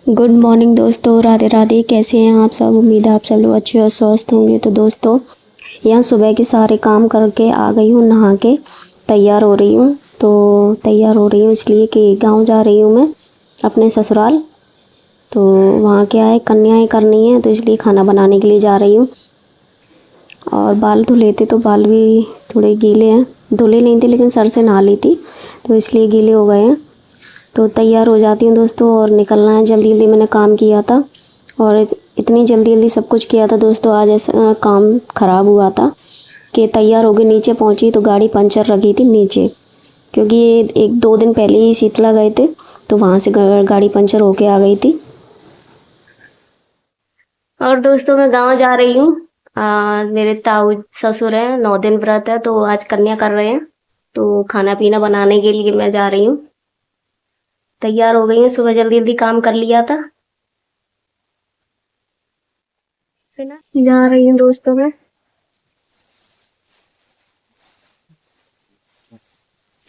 Good morning दोस्तों, राधे राधे। कैसे हैं आप सब? उम्मीद है आप सब लोग अच्छे और स्वस्थ होंगे। तो दोस्तों, यहाँ सुबह के सारे काम करके आ गई हूँ, नहा के तैयार हो रही हूँ। तो तैयार हो रही हूँ इसलिए कि गांव जा रही हूँ मैं अपने ससुराल। तो वहाँ क्या है, कन्याएँ करनी है, तो इसलिए खाना बनाने के लिए जा रही हूँ। और बाल धुले थे तो बाल भी थोड़े गीले हैं, धुले नहीं थे लेकिन सर से नहा ली थी तो इसलिए गीले हो गए हैं। तो तैयार हो जाती हूँ दोस्तों और निकलना है। जल्दी जल्दी मैंने काम किया था और इतनी जल्दी जल्दी सब कुछ किया था दोस्तों। आज ऐसा काम ख़राब हुआ था कि तैयार हो के नीचे पहुँची तो गाड़ी पंचर रखी थी नीचे, क्योंकि ये 1-2 दिन पहले ही शीतला गए थे तो वहाँ से गाड़ी पंचर होके आ गई थी। और दोस्तों, मैं गांव जा रही हूँ। मेरे ताऊ ससुर हैं, 9 दिन व्रत है तो आज कन्या कर रहे हैं, तो खाना पीना बनाने के लिए मैं जा रही हूँ। तैयार हो गई हूँ, सुबह जल्दी जल्दी काम कर लिया था, है ना। जा रही हूँ दोस्तों मैं।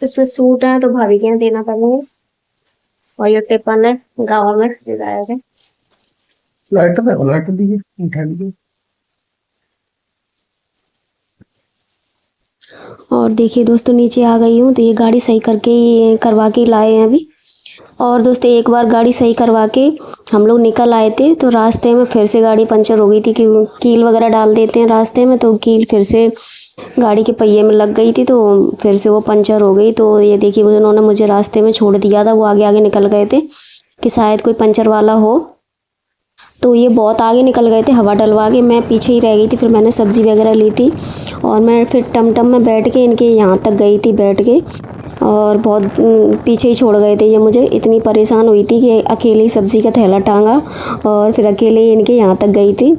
इसमें सूट है तो भाभी के यहाँ देना पड़ेगा। और ये टिफिन है गाँव में जाया है। लाइट है, लाइट दीजिए, उठा लीजिए। और देखिए दोस्तों, नीचे आ गई हूँ तो ये गाड़ी सही करके करवा के लाए हैं अभी। और दोस्तों, एक बार गाड़ी सही करवा के हम लोग निकल आए थे तो रास्ते में फिर से गाड़ी पंचर हो गई थी, कि कील वगैरह डाल देते हैं रास्ते में, तो कील फिर से गाड़ी के पहिए में लग गई थी तो फिर से वो पंचर हो गई। तो ये देखिए, उन्होंने मुझे रास्ते में छोड़ दिया था, वो आगे आगे निकल गए थे कि शायद कोई पंचर वाला हो। तो ये बहुत आगे निकल गए थे हवा डलवा के, मैं पीछे ही रह गई थी। फिर मैंने सब्ज़ी वगैरह ली थी और मैं फिर टमटम में बैठ के इनके यहाँ तक गई थी बैठ के। और बहुत पीछे ही छोड़ गए थे ये मुझे। इतनी परेशान हुई थी कि अकेले ही सब्ज़ी का थैला टांगा और फिर अकेले ही इनके यहाँ तक गई थी।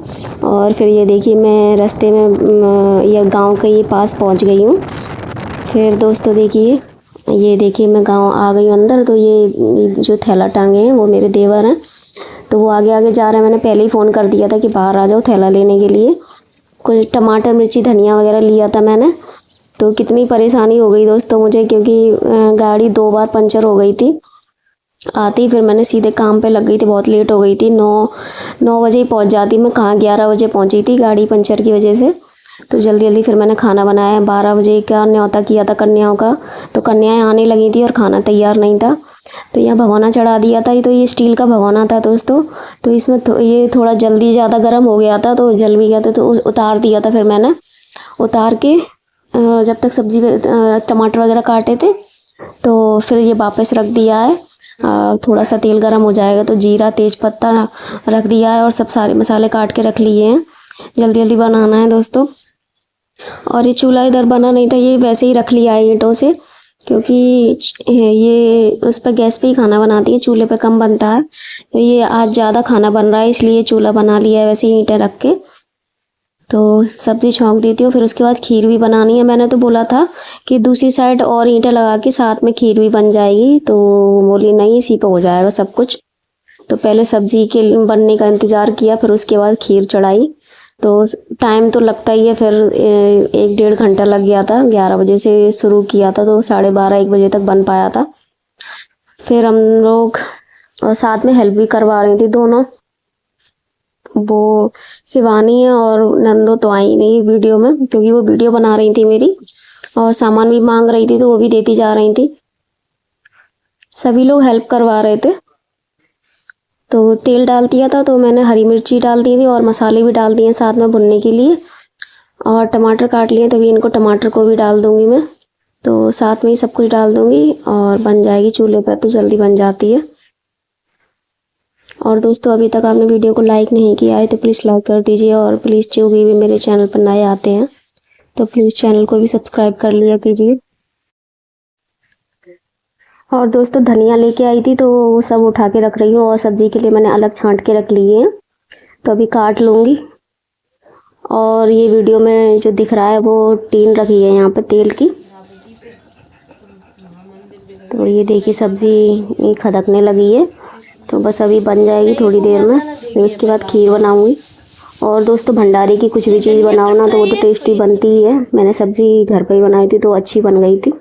और फिर ये देखिए, मैं रास्ते में ये गांव के ये पास पहुँच गई हूँ। फिर दोस्तों देखिए, ये देखिए मैं गांव आ गई हूँ अंदर। तो ये जो थैला टांगे हैं वो मेरे देवर हैं, तो वो आगे आगे जा रहे हैं। मैंने पहले ही फ़ोन कर दिया था कि बाहर आ जाओ थैला लेने के लिए। कुछ टमाटर मिर्ची धनिया वगैरह लिया था मैंने। तो कितनी परेशानी हो गई दोस्तों मुझे, क्योंकि गाड़ी 2 बार पंचर हो गई थी आती। फिर मैंने सीधे काम पे लग गई थी, बहुत लेट हो गई थी। 9 बजे ही पहुंच जाती मैं, कहाँ 11 बजे पहुंची थी गाड़ी पंचर की वजह से। तो जल्दी जल्दी फिर मैंने खाना बनाया। 12 बजे का न्योता किया था कन्याओं का, तो कन्याएं आने लगी थी और खाना तैयार नहीं था। तो यहाँ भगोना चढ़ा दिया था। तो ये स्टील का भगोना था दोस्तों, तो इसमें ये थोड़ा जल्दी ज़्यादा गर्म हो गया था तो जल भी गया था, तो उतार दिया था। फिर मैंने उतार के जब तक सब्जी टमाटर वगैरह काटे थे तो फिर ये वापस रख दिया है। थोड़ा सा तेल गर्म हो जाएगा तो जीरा तेज पत्ता रख दिया है और सब सारे मसाले काट के रख लिए हैं। जल्दी जल्दी बनाना है दोस्तों। और ये चूल्हा इधर बना नहीं था, ये वैसे ही रख लिया है ईंटों से, क्योंकि ये उस पर गैस पे ही खाना बनाती है, चूल्हे पे कम बनता है। तो ये आज ज़्यादा खाना बन रहा है इसलिए चूल्हा बना लिया है वैसे ही ईंटें रख के। तो सब्ज़ी छौंक देती हूँ, फिर उसके बाद खीर भी बनानी है। मैंने तो बोला था कि दूसरी साइड और ईंटें लगा के साथ में खीर भी बन जाएगी, तो बोली नहीं इसी पे हो जाएगा सब कुछ। तो पहले सब्ज़ी के बनने का इंतज़ार किया, फिर उसके बाद खीर चढ़ाई। तो टाइम तो लगता ही है, फिर 1-1.5 घंटा लग गया था। 11 बजे से शुरू किया था तो 12:30-1 बजे तक बन पाया था। फिर हम लोग और साथ में हेल्प भी करवा रही थी दोनों, वो शिवानी है और नंदो तो आई नहीं वीडियो में, क्योंकि वो वीडियो बना रही थी मेरी और सामान भी मांग रही थी तो वो भी देती जा रही थी। सभी लोग हेल्प करवा रहे थे। तो तेल डाल दिया था तो मैंने हरी मिर्ची डाल दी थी और मसाले भी डाल दिए साथ में भुनने के लिए। और टमाटर काट लिए, तभी इनको टमाटर को भी डाल दूंगी मैं। तो साथ में ही सब कुछ डाल दूंगी और बन जाएगी। चूल्हे पर तो जल्दी बन जाती है। और दोस्तों, अभी तक आपने वीडियो को लाइक नहीं किया है तो प्लीज़ लाइक कर दीजिए। और प्लीज़ जो भी मेरे चैनल पर नए आते हैं तो प्लीज़ चैनल को भी सब्सक्राइब कर लिया कीजिए। और दोस्तों, धनिया लेके आई थी तो वो सब उठा के रख रही हूँ और सब्ज़ी के लिए मैंने अलग छांट के रख लिए हैं, तो अभी काट लूँगी। और ये वीडियो में जो दिख रहा है वो टीन रखी है यहाँ पे तेल की। तो ये देखिए सब्ज़ी खदकने लगी है, तो बस अभी बन जाएगी थोड़ी देर में। फिर उसके बाद खीर बनाऊंगी। और दोस्तों, भंडारे की कुछ भी चीज़ बनाओ ना तो वो तो टेस्टी बनती ही है। मैंने सब्ज़ी घर पे ही बनाई थी तो अच्छी बन गई थी।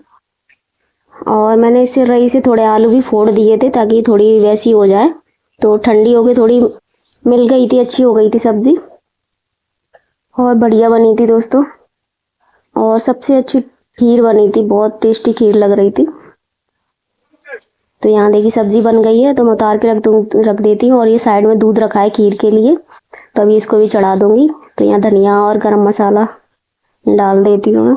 और मैंने इससे रई से थोड़े आलू भी फोड़ दिए थे ताकि थोड़ी वैसी हो जाए, तो ठंडी हो गई थोड़ी, मिल गई थी, अच्छी हो गई थी सब्जी और बढ़िया बनी थी दोस्तों। और सबसे अच्छी खीर बनी थी, बहुत टेस्टी खीर लग रही थी। तो यहाँ देखिए सब्जी बन गई है, तो मैं उतार के रख देती हूँ। और ये साइड में दूध रखा है खीर के लिए, तो अभी इसको भी चढ़ा दूंगी। तो यहाँ धनिया और गरम मसाला डाल देती हूँ मैं।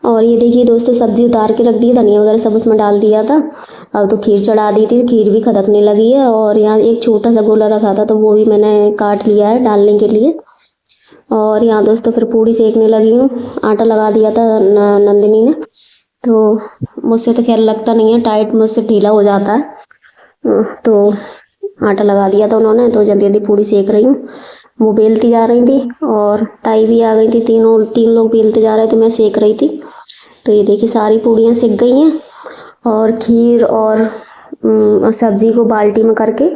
और ये देखिए दोस्तों सब्जी उतार के रख दी, धनिया वगैरह सब उसमें डाल दिया था। अब तो खीर चढ़ा दी थी, खीर भी खदकने लगी है। और यहाँ एक छोटा सा गोला रखा था, तो वो भी मैंने काट लिया है डालने के लिए। और यहाँ दोस्तों फिर पूड़ी सेकने लगी हूँ। आटा लगा दिया था नंदिनी ने, तो मुझसे तो खैर लगता नहीं है टाइट, मुझसे ढीला हो जाता है। तो आटा लगा दिया था उन्होंने, तो जल्दी जल्दी पूड़ी सेक रही हूँ। वो बेलती जा रही थी और ताई भी आ गई थी, तीन लोग बेलते जा रहे थे, मैं सेक रही थी। तो ये देखिए सारी पूड़ियाँ सिक गई हैं। और खीर और सब्जी को बाल्टी में करके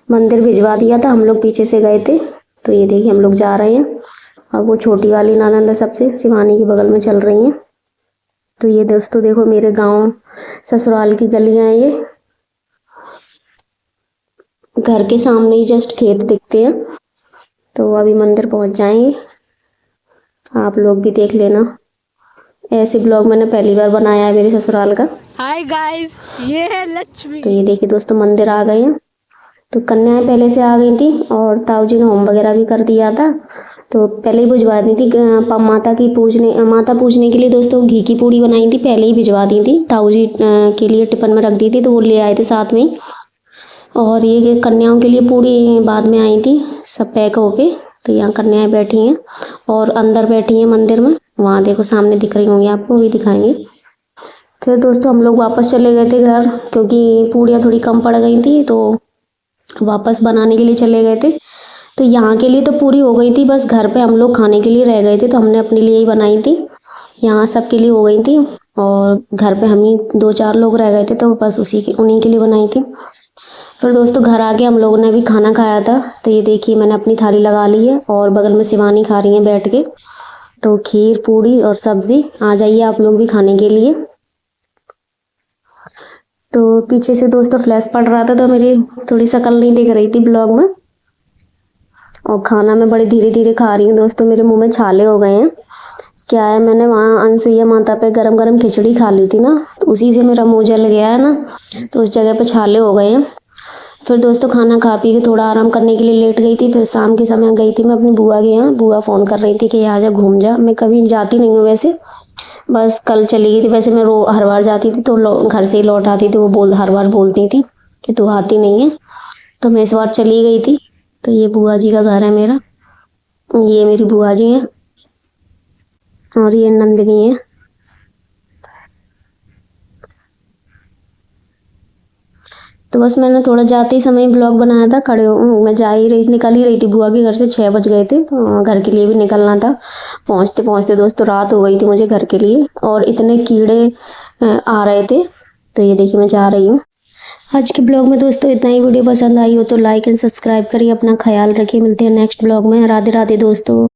मंदिर भिजवा दिया था, हम लोग पीछे से गए थे। तो ये देखिए हम लोग जा रहे हैं। अब वो छोटी वाली ननंद सबसे शिवानी के बगल में चल रही हैं। तो ये दोस्तों देखो मेरे गांव ससुराल की गलियां हैं, ये घर के सामने ही जस्ट खेत दिखते हैं। तो अभी मंदिर पहुंच जाएंगे, आप लोग भी देख लेना। ऐसे ब्लॉग मैंने पहली बार बनाया है मेरे ससुराल का। हाय गाइस, ये है लक्ष्मी। तो ये देखिए दोस्तों मंदिर आ गए हैं। तो कन्याएं पहले से आ गई थी और ताऊ जी ने होम वगैरह भी कर दिया था, तो पहले ही भिजवा दी थी। माता पूजने के लिए दोस्तों घी की पूड़ी बनाई थी, पहले ही भिजवा दी थी ताऊ जी के लिए, टिफिन में रख दी थी, तो वो ले आए थे साथ में ही। और ये कन्याओं के लिए पूड़ी बाद में आई थी सब पैक होके। तो यहाँ कन्याएं बैठी हैं और अंदर बैठी हैं मंदिर में, वहाँ देखो सामने दिख रही होंगी आपको, भी दिखाएंगे। फिर दोस्तों हम लोग वापस चले गए थे घर, क्योंकि पूड़ियाँ थोड़ी कम पड़ गई थी, तो वापस बनाने के लिए चले गए थे। तो यहाँ के लिए तो पूरी हो गई थी, बस घर पे हम लोग खाने के लिए रह गए थे, तो हमने अपने लिए ही बनाई थी। यहाँ सब के लिए हो गई थी और घर पे हम ही 2-4 लोग रह गए थे, तो बस उन्हीं के लिए बनाई थी। फिर दोस्तों घर आके हम लोगों ने भी खाना खाया था। तो ये देखिए मैंने अपनी थाली लगा ली है और बगल में शिवानी खा रही है बैठ के। तो खीर पूड़ी और सब्जी, आ जाइए आप लोग भी खाने के लिए। तो पीछे से दोस्तों फ्लैश पड़ रहा था, तो मेरी थोड़ी शक्ल नहीं दिख रही थी ब्लॉग में। और खाना मैं बड़े धीरे धीरे खा रही हूँ दोस्तों, मेरे मुंह में छाले हो गए हैं। क्या है, मैंने वहाँ अनसुईया माता पे गरम गरम खिचड़ी खा ली थी ना, तो उसी से मेरा मुंह जल गया है ना, तो उस जगह पे छाले हो गए हैं। फिर दोस्तों खाना खा पी के थोड़ा आराम करने के लिए लेट गई थी। फिर शाम के समय गई थी मैं अपनी बुआ के यहाँ, बुआ फ़ोन कर रही थी कि आ जा घूम जा। मैं कभी जाती नहीं हूँ वैसे, बस कल चली गई थी। वैसे मैं हर बार जाती थी, तो घर से ही लौट आती थी। वो हर बार बोलती थी कि तू आती नहीं है, तो मैं इस बार चली गई थी। तो ये बुआ जी का घर है मेरा, ये मेरी बुआ जी हैं और ये नंदिनी है। तो बस मैंने थोड़ा जाते ही समय ब्लॉग बनाया था, मैं निकल ही रही थी बुआ के घर से। 6 बज गए थे, घर के लिए भी निकलना था। पहुँचते पहुँचते दोस्तों रात हो गई थी मुझे घर के लिए, और इतने कीड़े आ रहे थे। तो ये देखिए मैं जा रही हूँ। आज के ब्लॉग में दोस्तों इतना ही। वीडियो पसंद आई हो तो लाइक एंड सब्सक्राइब करिए, अपना ख्याल रखिए। मिलते हैं नेक्स्ट ब्लॉग में। राधे राधे दोस्तों।